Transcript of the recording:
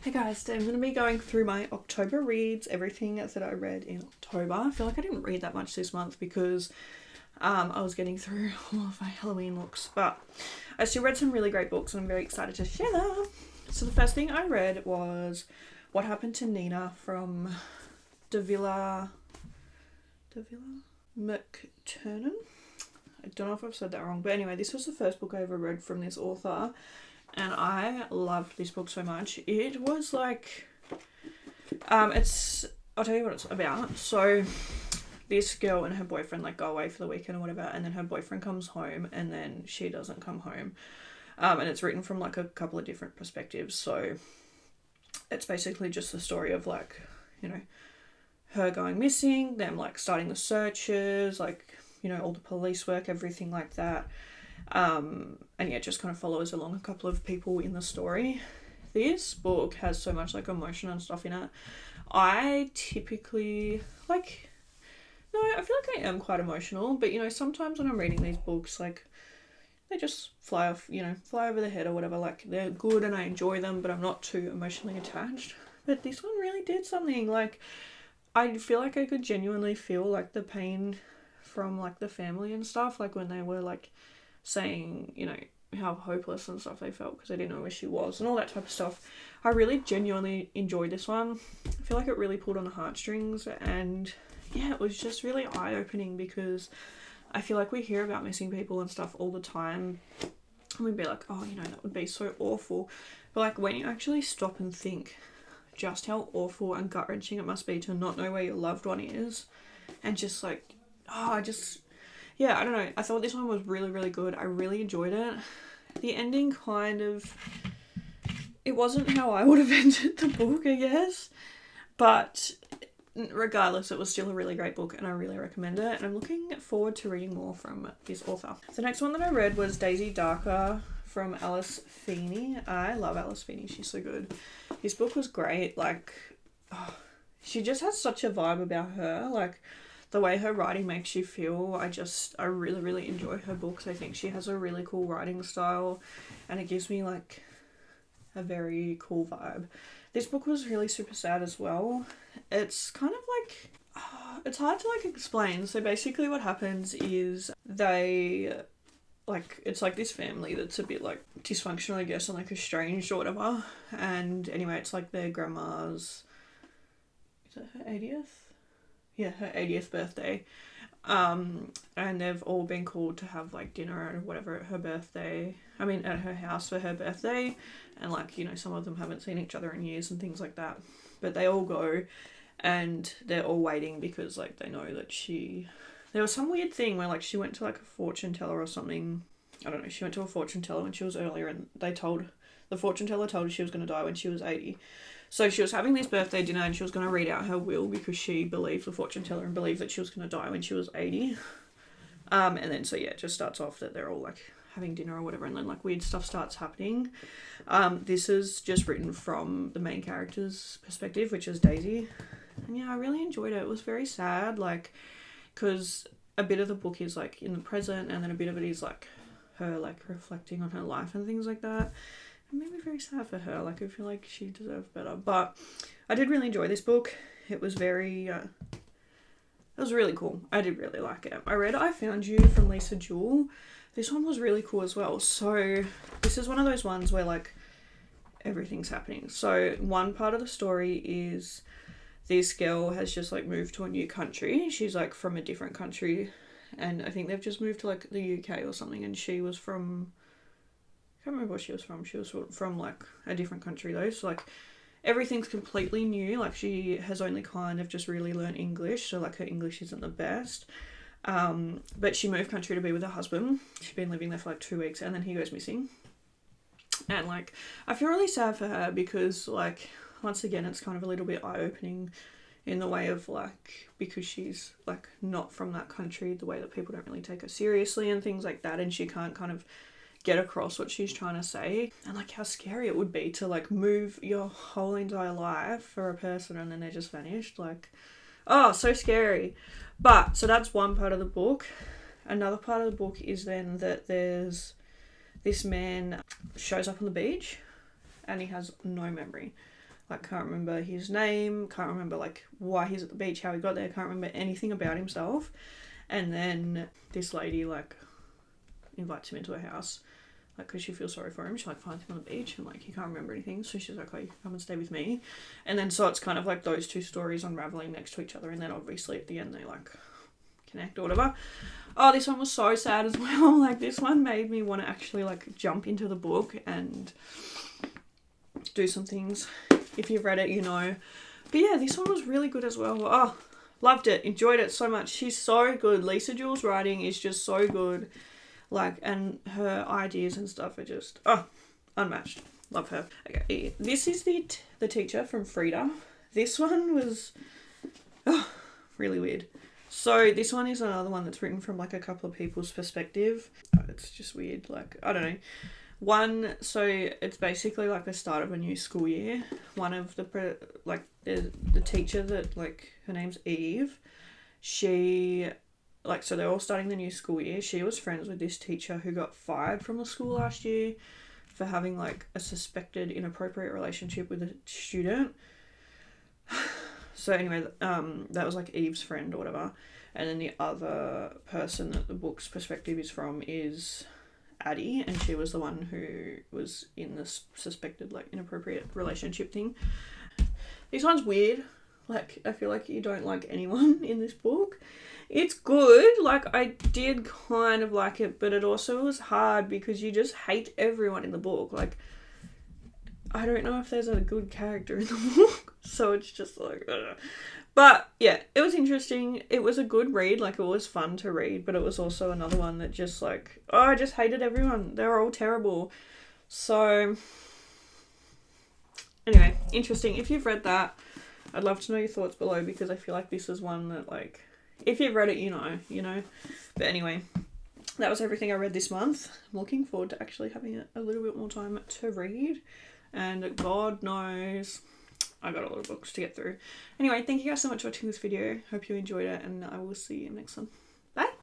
Hey guys, today I'm going to be going through my October reads, everything that I read in October. I feel like I didn't read that much this month because I was getting through all of my Halloween looks, but I still read some really great books and I'm very excited to share them. So the first thing I read was What Happened to Nina from Davila McTernan. I don't know if I've said that wrong, but anyway, this was the first book I ever read from this author and I loved this book so much. It was like I'll tell you what it's about. So this girl and her boyfriend like go away for the weekend or whatever, and then her boyfriend comes home and then she doesn't come home. And it's written from like a couple of different perspectives. So it's basically just the story of like, her going missing, them like starting the searches, like, all the police work, everything like that. And yeah, it just kind of follows along a couple of people in the story. This book has so much like emotion and stuff in it. I typically I feel like I am quite emotional, but sometimes when I'm reading these books, like they just fly off, fly over the head or whatever. Like they're good and I enjoy them, but I'm not too emotionally attached. But this one really did something. Like I feel like I could genuinely feel like the pain from like the family and stuff, like when they were like saying, how hopeless and stuff they felt because they didn't know where she was and all that type of stuff. I really genuinely enjoyed this one. I feel like it really pulled on the heartstrings, and yeah, it was just really eye-opening because I feel like we hear about missing people and stuff all the time and we'd be like, oh, that would be so awful. But like when you actually stop and think just how awful and gut-wrenching it must be to not know where your loved one is, and just like, yeah, I don't know. I thought this one was really, really good. I really enjoyed it. The ending it wasn't how I would have ended the book, I guess. But regardless, it was still a really great book and I really recommend it. And I'm looking forward to reading more from this author. The next one that I read was Daisy Darker from Alice Feeney. I love Alice Feeney. She's so good. This book was great. She just has such a vibe about her. Like, the way her writing makes you feel, I really, really enjoy her books. I think she has a really cool writing style and it gives me like a very cool vibe. This book was really super sad as well. It's kind of like, it's hard to like explain. So basically what happens is it's like this family that's a bit like dysfunctional, I guess, and like estranged or whatever. And anyway, it's like their grandma's, is it her 80th? Yeah, her 80th birthday. And they've all been called to have like dinner or whatever at her birthday. I mean, at her house for her birthday. And like, some of them haven't seen each other in years and things like that. But they all go and they're all waiting because like they know that there was some weird thing where like she went to like a fortune teller or something. I don't know, she went to a fortune teller when she was earlier and the fortune teller told her she was going to die when she was 80. So she was having this birthday dinner and she was going to read out her will because she believed the fortune teller and believed that she was going to die when she was 80. And then, so yeah, it just starts off that they're all like having dinner or whatever, and then like weird stuff starts happening. This is just written from the main character's perspective, which is Daisy. And yeah, I really enjoyed it. It was very sad, like, because a bit of the book is like in the present and then a bit of it is like her like reflecting on her life and things like that. It made me very sad for her. Like, I feel like she deserved better. But I did really enjoy this book. It was it was really cool. I did really like it. I read I Found You from Lisa Jewell. This one was really cool as well. So this is one of those ones where like everything's happening. So one part of the story is this girl has just like moved to a new country. She's like from a different country. And I think they've just moved to like the UK or something. And she was from, I can't remember where she was from. She was from like a different country though. So like everything's completely new. Like she has only kind of just really learned English. So like her English isn't the best. But she moved country to be with her husband. She'd been living there for like 2 weeks and then he goes missing. And like, I feel really sad for her because like, once again, it's kind of a little bit eye-opening in the way of like, because she's like not from that country, the way that people don't really take her seriously and things like that. And she can't kind of get across what she's trying to say, and like how scary it would be to like move your whole entire life for a person and then they just vanished. Like, oh, so scary. But so that's one part of the book. Another part of the book is then that there's this man shows up on the beach and he has no memory. Like, can't remember his name, can't remember, like, why he's at the beach, how he got there, can't remember anything about himself. And then this lady, like, invites him into her house, like, because she feels sorry for him. She, like, finds him on the beach and, like, he can't remember anything. So she's like, oh, come and stay with me. And then so it's kind of like those two stories unraveling next to each other. And then obviously at the end they, like, connect or whatever. Oh, this one was so sad as well. Like, this one made me want to actually, like, jump into the book and do some things. If you've read it, you know. But yeah, this one was really good as well. Oh, loved it. Enjoyed it so much. She's so good. Lisa Jewell's writing is just so good. Like, and her ideas and stuff are just, oh, unmatched. Love her. Okay, this is the teacher from Frida. This one was, oh, really weird. So this one is another one that's written from, like, a couple of people's perspective. It's just weird. Like, I don't know. One, so it's basically like the start of a new school year. One of the, like, the teacher that, like, her name's Eve. She, like, so they're all starting the new school year. She was friends with this teacher who got fired from the school last year for having, like, a suspected inappropriate relationship with a student. So anyway, that was, like, Eve's friend or whatever. And then the other person that the book's perspective is from is Addie, and she was the one who was in this suspected, like, inappropriate relationship thing. This one's weird. Like, I feel like you don't like anyone in this book. It's good. Like, I did kind of like it, but it also was hard because you just hate everyone in the book. Like, I don't know if there's a good character in the book, so it's just like, ugh. But yeah, it was interesting. It was a good read. Like, it was fun to read, but it was also another one that just, like, oh, I just hated everyone. They were all terrible. So anyway, interesting. If you've read that, I'd love to know your thoughts below, because I feel like this is one that, like, if you've read it, you know. But anyway, that was everything I read this month. I'm looking forward to actually having a little bit more time to read. And God knows I got a lot of books to get through. Anyway, thank you guys so much for watching this video. Hope you enjoyed it, and I will see you in the next one.